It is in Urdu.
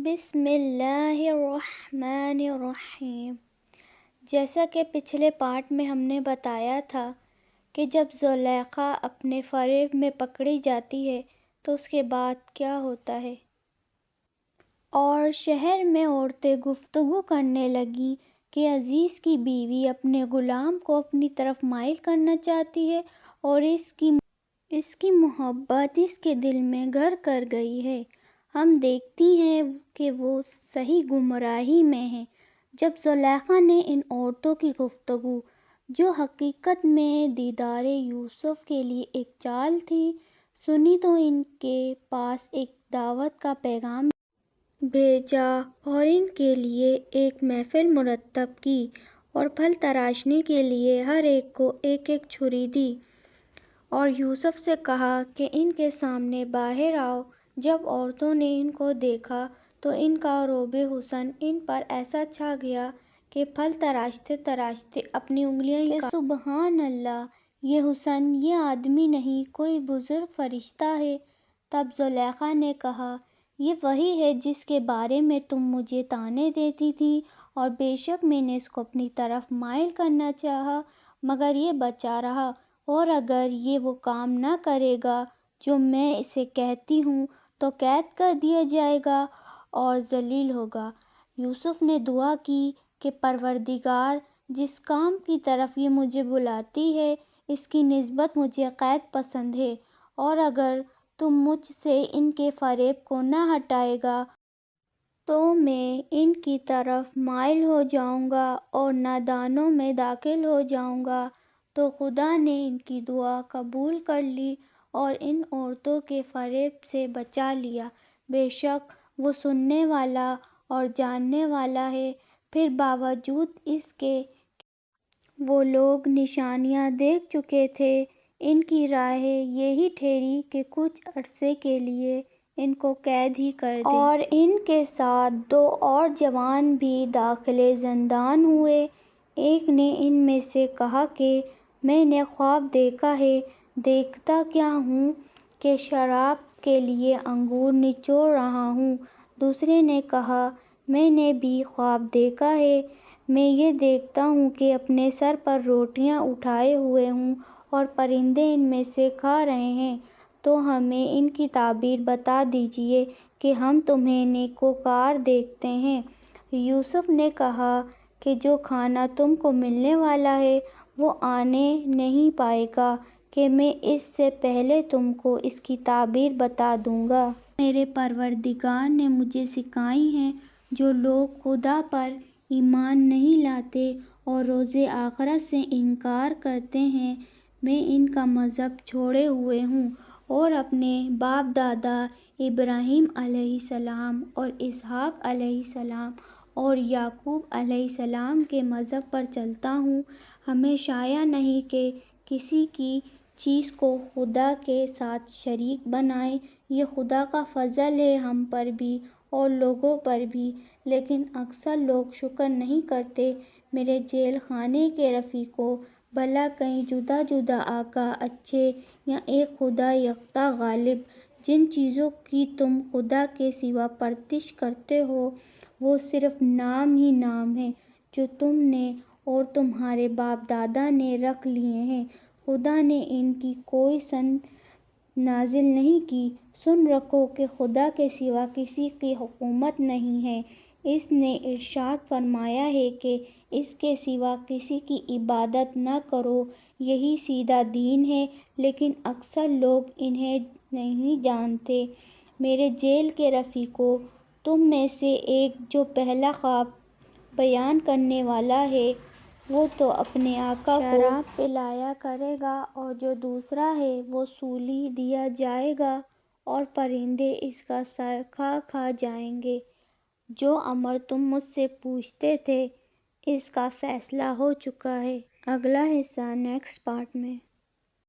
بسم اللہ الرحمن الرحیم۔ جیسا کہ پچھلے پارٹ میں ہم نے بتایا تھا کہ جب زلیخا اپنے فریب میں پکڑی جاتی ہے تو اس کے بعد کیا ہوتا ہے، اور شہر میں عورتیں گفتگو کرنے لگیں کہ عزیز کی بیوی اپنے غلام کو اپنی طرف مائل کرنا چاہتی ہے اور اس کی محبت اس کے دل میں گھر کر گئی ہے۔ ہم دیکھتی ہیں کہ وہ صحیح گمراہی میں ہیں۔ جب زلیخا نے ان عورتوں کی گفتگو، جو حقیقت میں دیدار یوسف کے لیے ایک چال تھی، سنی تو ان کے پاس ایک دعوت کا پیغام بھیجا اور ان کے لیے ایک محفل مرتب کی اور پھل تراشنے کے لیے ہر ایک کو ایک ایک چھری دی اور یوسف سے کہا کہ ان کے سامنے باہر آؤ۔ جب عورتوں نے ان کو دیکھا تو ان کا رعب حسن ان پر ایسا چھا گیا کہ پھل تراشتے تراشتے اپنی انگلیاں کہ سبحان اللہ، یہ حسن، یہ آدمی نہیں، کوئی بزرگ فرشتہ ہے۔ تب زلیخا نے کہا، یہ وہی ہے جس کے بارے میں تم مجھے طعنے دیتی تھی، اور بے شک میں نے اس کو اپنی طرف مائل کرنا چاہا مگر یہ بچا رہا، اور اگر یہ وہ کام نہ کرے گا جو میں اسے کہتی ہوں تو قید کر دیا جائے گا اور ذلیل ہوگا۔ یوسف نے دعا کی کہ پروردگار، جس کام کی طرف یہ مجھے بلاتی ہے اس کی نسبت مجھے قید پسند ہے، اور اگر تم مجھ سے ان کے فریب کو نہ ہٹائے گا تو میں ان کی طرف مائل ہو جاؤں گا اور نادانوں میں داخل ہو جاؤں گا۔ تو خدا نے ان کی دعا قبول کر لی اور ان عورتوں کے فریب سے بچا لیا۔ بے شک وہ سننے والا اور جاننے والا ہے۔ پھر باوجود اس کے کہ وہ لوگ نشانیاں دیکھ چکے تھے، ان کی رائے یہی ٹھہری کہ کچھ عرصے کے لیے ان کو قید ہی کر دیں، اور ان کے ساتھ 2 اور جوان بھی داخل زندان ہوئے۔ ایک نے ان میں سے کہا کہ میں نے خواب دیکھا ہے، دیکھتا کیا ہوں کہ شراب کے لیے انگور نچوڑ رہا ہوں۔ دوسرے نے کہا، میں نے بھی خواب دیکھا ہے، میں یہ دیکھتا ہوں کہ اپنے سر پر روٹیاں اٹھائے ہوئے ہوں اور پرندے ان میں سے کھا رہے ہیں، تو ہمیں ان کی تعبیر بتا دیجیے کہ ہم تمہیں نیکوکار دیکھتے ہیں۔ یوسف نے کہا کہ جو کھانا تم کو ملنے والا ہے وہ آنے نہیں پائے گا کہ میں اس سے پہلے تم کو اس کی تعبیر بتا دوں گا۔ میرے پروردگار نے مجھے سکھائی ہیں۔ جو لوگ خدا پر ایمان نہیں لاتے اور روز آخرت سے انکار کرتے ہیں، میں ان کا مذہب چھوڑے ہوئے ہوں اور اپنے باپ دادا ابراہیم علیہ السلام اور اسحاق علیہ السلام اور یعقوب علیہ السلام کے مذہب پر چلتا ہوں۔ ہمیں شایع نہیں کہ کسی کی چیز کو خدا کے ساتھ شریک بنائیں۔ یہ خدا کا فضل ہے ہم پر بھی اور لوگوں پر بھی، لیکن اکثر لوگ شکر نہیں کرتے۔ میرے جیل خانے کے رفیقو، بھلا کہیں جدا جدا آقا اچھے یا ایک خدا یکتا غالب؟ جن چیزوں کی تم خدا کے سوا پرستش کرتے ہو وہ صرف نام ہی نام ہیں جو تم نے اور تمہارے باپ دادا نے رکھ لیے ہیں۔ خدا نے ان کی کوئی سند نازل نہیں کی۔ سن رکھو کہ خدا کے سوا کسی کی حکومت نہیں ہے۔ اس نے ارشاد فرمایا ہے کہ اس کے سوا کسی کی عبادت نہ کرو، یہی سیدھا دین ہے، لیکن اکثر لوگ انہیں نہیں جانتے۔ میرے جیل کے رفیقو، تم میں سے ایک جو پہلا خواب بیان کرنے والا ہے وہ تو اپنے آقا کو شراب پلایا کرے گا، اور جو دوسرا ہے وہ سولی دیا جائے گا اور پرندے اس کا سر کھا کھا جائیں گے۔ جو امر تم مجھ سے پوچھتے تھے اس کا فیصلہ ہو چکا ہے۔ اگلا حصہ نیکسٹ پارٹ میں۔